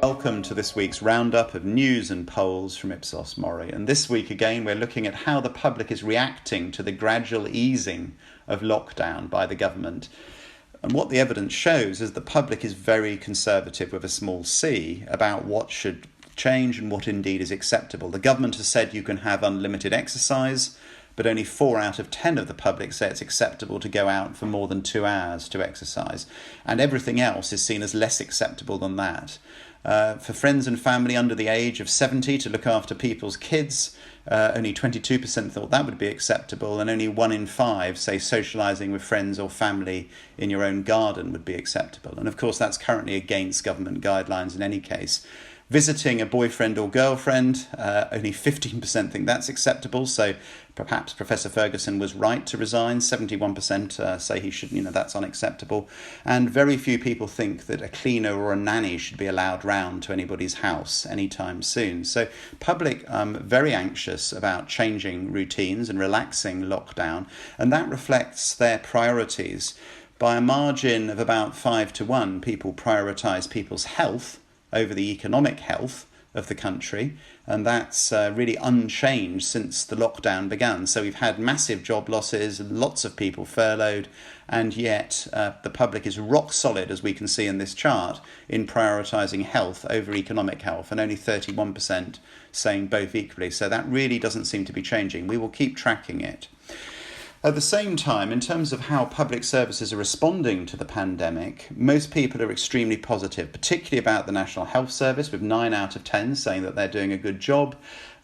Welcome to this week's roundup of news and polls from Ipsos MORI. And this week again we're looking at how the public is reacting to the gradual easing of lockdown by the government. And what the evidence shows is the public is very conservative with a small c about what should change and what indeed is acceptable. The government has said you can have unlimited exercise, but only 4 out of 10 of the public say it's acceptable to go out for more than 2 hours to exercise. And everything else is seen as less acceptable than that. For friends and family under the age of 70 to look after people's kids, only 22% thought that would be acceptable, and only 1 in 5 say socialising with friends or family in your own garden would be acceptable. And of course that's currently against government guidelines in any case. Visiting a boyfriend or girlfriend, only 15% think that's acceptable, so perhaps Professor Ferguson was right to resign. 71% say he should, that's unacceptable. And very few people think that a cleaner or a nanny should be allowed round to anybody's house anytime soon. So public very anxious about changing routines and relaxing lockdown, and that reflects their priorities. By a margin of about 5-1, people prioritise people's health over the economic health of the country, and that's really unchanged since the lockdown began. So we've had massive job losses, lots of people furloughed, and yet the public is rock solid, as we can see in this chart, in prioritising health over economic health, and only 31% saying both equally. So that really doesn't seem to be changing. We will keep tracking it. At the same time, in terms of how public services are responding to the pandemic, most people are extremely positive, particularly about the National Health Service, with 9 out of 10 saying that they're doing a good job.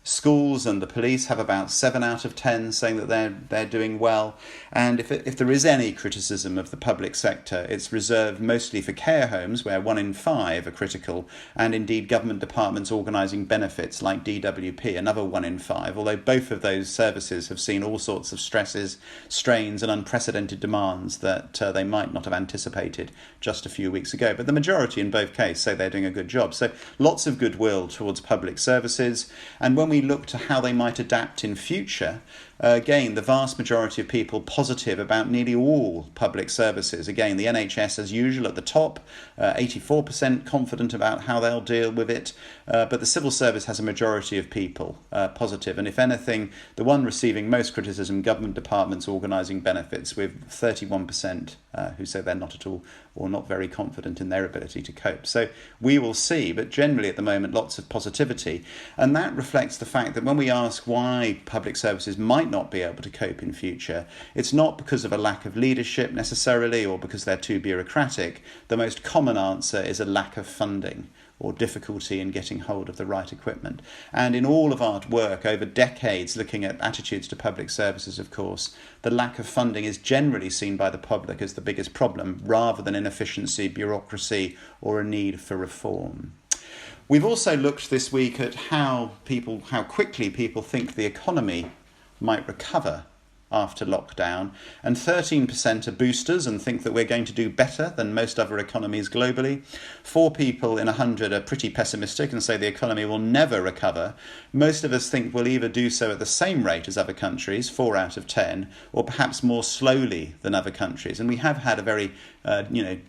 Schools and the police have about 7 out of 10 saying that they're doing well. And if there is any criticism of the public sector, it's reserved mostly for care homes, where 1 in 5 are critical, and indeed government departments organising benefits like DWP, another 1 in 5, although both of those services have seen all sorts of stresses, strains and unprecedented demands that they might not have anticipated just a few weeks ago. But the majority in both cases say they're doing a good job. So lots of goodwill towards public services. And when we look to how they might adapt in future, again, the vast majority of people positive about nearly all public services. Again, the NHS as usual at the top, 84% confident about how they'll deal with it, but the civil service has a majority of people positive. And if anything, the one receiving most criticism, government departments organising benefits, with 31% who say they're not at all or not very confident in their ability to cope. So we will see, but generally at the moment lots of positivity, and that reflects the fact that when we ask why public services might not be able to cope in future, it's not because of a lack of leadership necessarily or because they're too bureaucratic. The most common answer is a lack of funding or difficulty in getting hold of the right equipment. And in all of our work over decades looking at attitudes to public services, of course, the lack of funding is generally seen by the public as the biggest problem, rather than inefficiency, bureaucracy, or a need for reform. We've also looked this week at how quickly people think the economy might recover after lockdown, and 13% are boosters and think that we're going to do better than most other economies globally. 4 people in 100 are pretty pessimistic and say the economy will never recover. Most of us think we'll either do so at the same rate as other countries, 4 out of 10, or perhaps more slowly than other countries. And we have had a very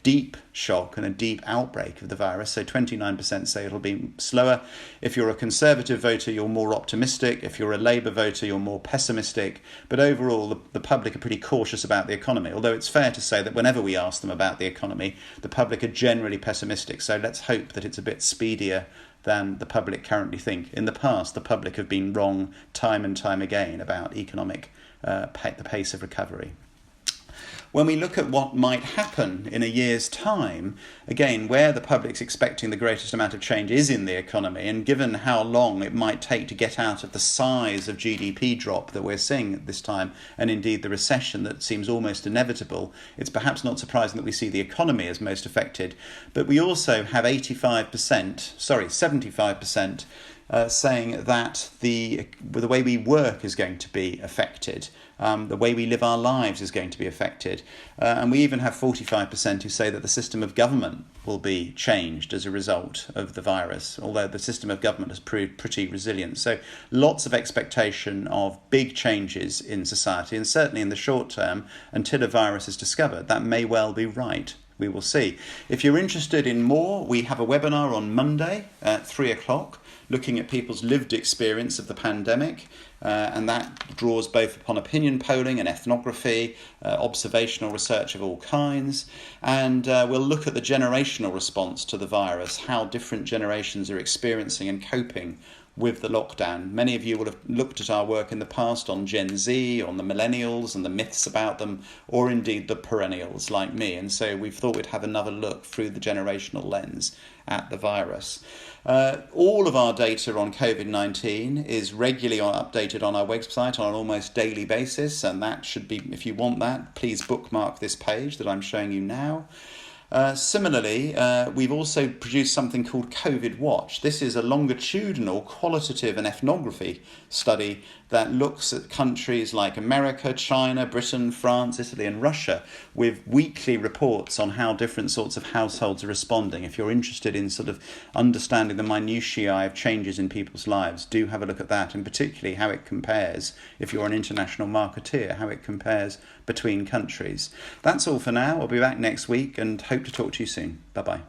deep shock and a deep outbreak of the virus, so 29% say it'll be slower. If you're a Conservative voter, you're more optimistic. If you're a Labour voter, you're more pessimistic. But overall, the public are pretty cautious about the economy, although it's fair to say that whenever we ask them about the economy, the public are generally pessimistic. So let's hope that it's a bit speedier than the public currently think. In the past, the public have been wrong time and time again about economic the pace of recovery. When we look at what might happen in a year's time, again, where the public's expecting the greatest amount of change is in the economy, and given how long it might take to get out of the size of GDP drop that we're seeing at this time, and indeed the recession that seems almost inevitable, it's perhaps not surprising that we see the economy as most affected. But we also have 75% saying that the way we work is going to be affected. The way we live our lives is going to be affected. And we even have 45% who say that the system of government will be changed as a result of the virus, although the system of government has proved pretty resilient. So lots of expectation of big changes in society, and certainly in the short term, until a virus is discovered, that may well be right. we will see. If you're interested in more, we have a webinar on Monday at 3:00 looking at people's lived experience of the pandemic, and that draws both upon opinion polling and ethnography, observational research of all kinds, and we'll look at the generational response to the virus, how different generations are experiencing and coping with the lockdown. Many of you will have looked at our work in the past on Gen Z, on the millennials and the myths about them, or indeed the perennials like me, and so we've thought we'd have another look through the generational lens at the virus. All of our data on COVID-19 is regularly updated on our website on an almost daily basis, and that should be, if you want that, please bookmark this page that I'm showing you now. Similarly, we've also produced something called COVID Watch. This is a longitudinal, qualitative and ethnography study that looks at countries like America, China, Britain, France, Italy and Russia with weekly reports on how different sorts of households are responding. If you're interested in sort of understanding the minutiae of changes in people's lives, do have a look at that, and particularly how it compares, if you're an international marketeer, how it compares between countries. That's all for now. I'll be back next week and hope to talk to you soon. Bye-bye.